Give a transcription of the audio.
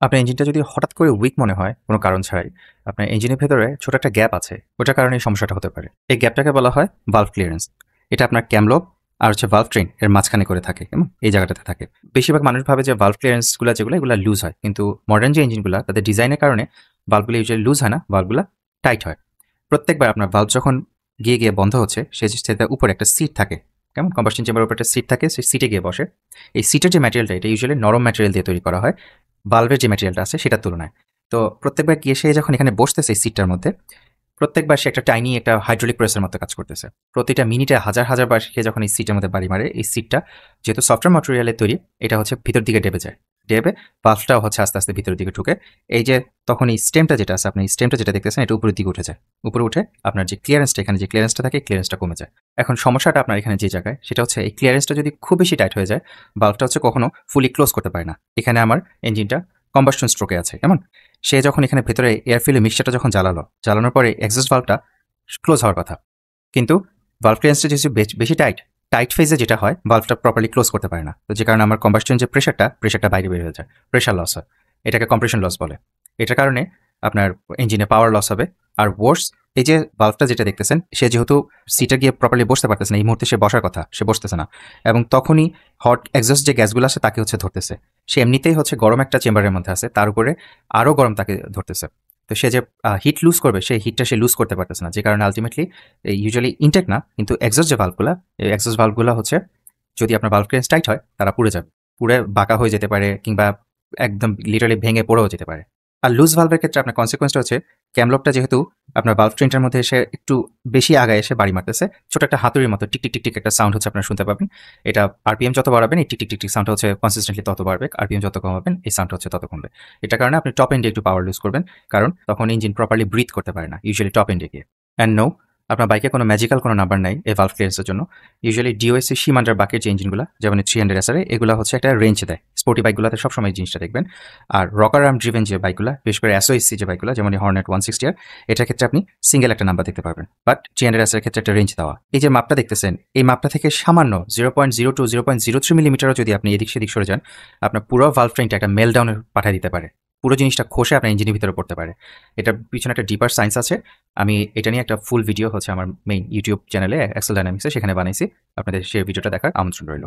আপনার ইঞ্জিনটা যদি হঠাৎ করে উইক মনে হয় কোনো কারণ ছাড়াই, আপনার ইঞ্জিনের ভেতরে ছোট একটা গ্যাপ আছে, ওটার কারণে এই সমস্যাটা হতে পারে। এই গ্যাপটাকে বলা হয় ভালভ ক্লিয়ারেন্স। এটা আপনার ক্যামলব আর ভালভ ট্রেন এর মাঝখানে করে থাকে এবং এই জায়গাটাতে থাকে। বেশিরভাগ মানুষ ভাবে যে ভালভ ক্লিয়ারেন্সগুলো যেগুলো এগুলো লুজ হয়, কিন্তু মডার্ন যে ইঞ্জিনগুলো তাদের ডিজাইনের কারণে ভালভগুলো ইউজুয়ালি লুজ হয় না, ভালভগুলো টাইট হয়। প্রত্যেকবার আপনার ভালভ যখন গিয়ে গিয়ে বন্ধ হচ্ছে, সেটার উপরে একটা সিট থাকে, কেমন কম্বাসশন চেম্বারের উপর একটা সিট থাকে, সেই সিটে গিয়ে বসে। এই সিটের যে ম্যাটেরিয়ালটা এটা ইউজুয়ালি নরম ম্যাটেরিয়াল দিয়ে তৈরি করা হয় ভালভের যে ম্যাটেরিয়ালটা আছে সেটার তুলনায়। তো প্রত্যেকবার গিয়ে সে যখন এখানে বসতেছে এই সিটটার মধ্যে, প্রত্যেকবার সে একটা টাইনি একটা হাইড্রোলিক প্রেসের মতো কাজ করতেছে। প্রতিটা মিনিটে হাজার হাজার বার সে যখন এই সিটের মধ্যে বাড়ি মারে, এই সিটটা যেহেতু সফটওয়্যার ম্যাটেরিয়ালের তৈরি, এটা হচ্ছে ভিতর দিকে ডেবে যায়। ডেবে ভালভটাও হচ্ছে আস্তে আস্তে ভিতরের দিকে ঢুকে। এই যে তখন এই স্টেমটা যেটা আছে, আপনি এই স্টেমটা যেটা দেখতেছেন, এটা উপরের দিকে উঠে যায়। উপরে উঠে আপনার যে ক্লিয়ারেন্সটা, এখানে যে ক্লিয়ারেন্সটা থাকে, ক্লিয়ারেন্সটা কমে যায়। এখন সমস্যাটা আপনার এখানে যে জায়গায়, সেটা হচ্ছে এই ক্লিয়ারেন্সটা যদি খুব বেশি টাইট হয়ে যায়, ভালভটা হচ্ছে কখনো ফুলি ক্লোজ করতে পারে না। এখানে আমার ইঞ্জিনটা কম্বাসশন স্ট্রোকে আছে, কেমন? সে যখন এখানে ভেতরে এয়ার ফিল মিক্সচারটা যখন জ্বালানোর পরে এক্সস্ট ভালভটা ক্লোজ হওয়ার কথা, কিন্তু ভালভ ক্লিয়ারেন্সটা যেহেতু বেশি টাইট ফেজে যেটা হয়, ভালভটা প্রপারলি ক্লোজ করতে পারে না। তো যে কারণে আমার কম্বাসশন যে প্রেশারটা বাইরে বের হয়ে যায়, প্রেশার লস হয়। এটাকে কম্প্রেশন লস বলে। এটার কারণে আপনার ইঞ্জিনে পাওয়ার লস হবে। আর ওয়ার্স, এই যে ভালভটা যেটা দেখতেছেন, সে যেহেতু সিটে গিয়ে প্রপারলি বসতে পারতেছে না, এই মুহূর্তে সে বসার কথা, সে বসতেছে না, এবং তখনই হট এক্সস্ট যে গ্যাসগুলো আছে তাকে হচ্ছে ধরতেছে। সে এমনিতেই হচ্ছে গরম একটা চেম্বারের মধ্যে আছে, তার উপরে আরও গরম তাকে ধরতেছে। তো সে যে হিট লুজ করবে, সেই হিটটা সে লুজ করতে পারতেছে না, যে কারণে আলটিমেটলি ইউজুয়ালি ইনটেক না, কিন্তু এক্সস্ট যে ভালভগুলো, এই এক্সস্ট ভালভগুলো হচ্ছে যদি আপনার ভালভ ক্লিয়ারেন্স টাইট হয়, তারা পুড়ে যাবে, পুড়ে বাঁকা হয়ে যেতে পারে, কিংবা একদম লিটারালি ভেঙে পড়েও যেতে পারে। আর লুজ ভালভের ক্ষেত্রে আপনার কনসিকোয়েন্সটা হচ্ছে ক্যামলবটা যেহেতু আপনার ভালভ ট্রেনটার মধ্যে এসে একটু বেশি আগায় এসে বাড়ি মারতেছে, ছোট একটা হাতুড়ির মতো টিক টিক টিক টিক একটা সাউন্ড হচ্ছে আপনারা শুনতে পাবেন। এটা আরপিএম যত বাড়াবেন, এই tick tick tick tick sound হচ্ছে কনসিস্টেন্টলি তত বাড়বে। আরপিএম যত কমাবেন, এই সাউন্ড হচ্ছে তত কমবে। এটার কারণে আপনি টপ এন্ডে একটু পাওয়ার লুজ করবেন, কারণ তখন ইঞ্জিন প্রপারলি ব্রিথ করতে পারে না, ইউজুয়ালি টপ এন্ডে গিয়ে। অ্যান্ড নো, আপনার বাইকে কোনো ম্যাজিক্যাল কোনো নাম্বার নাই এই ভালভ ক্লিয়ারেন্সের জন্য। ইউজুয়ালি ডিওএসসি সীমান্ডার বাকের যে ইঞ্জিনগুলো, যেমন 300 এসআর, এগুলো হচ্ছে একটা রেঞ্জ দেয়। স্পোর্টি বাইকগুলোতে সবসময় এই জিনিসটা দেখবেন। আর রকার আর্ম ড্রিভেন যে বাইকগুলো, বিশেষ করে এসওএসসি যে বাইকগুলো, যেমন হর্নেট 160 এটার ক্ষেত্রে আপনি সিঙ্গেল একটা নাম্বার দেখতে পারবেন, বাট 300 এসআর ক্ষেত্রে একটা রেঞ্জ দেওয়া। এই যে মাপটা দেখতেছেন, এই মাপটা থেকে সামান্য 0.02 0.03 মিলিমিটারও যদি আপনি এদিক সেদিক সরে যান, আপনার পুরো ভালভ ট্রেনটা একটা মেলডাউনে পাঠিয়ে দিতে পারে। পুরো জিনিসটা খসে আপনার ইঞ্জিনের ভিতরে পড়তে পারে। এটার পিছনে একটা ডিপার সায়েন্স আছে। আমি এটা নিয়ে একটা ফুল ভিডিও হচ্ছে আমার মেইন ইউটিউব চ্যানেলে এক্সেল ডাইনামিক্সে সেখানে বানাইছি। আপনাদের সেই ভিডিওটা দেখার আমন্ত্রণ রইল।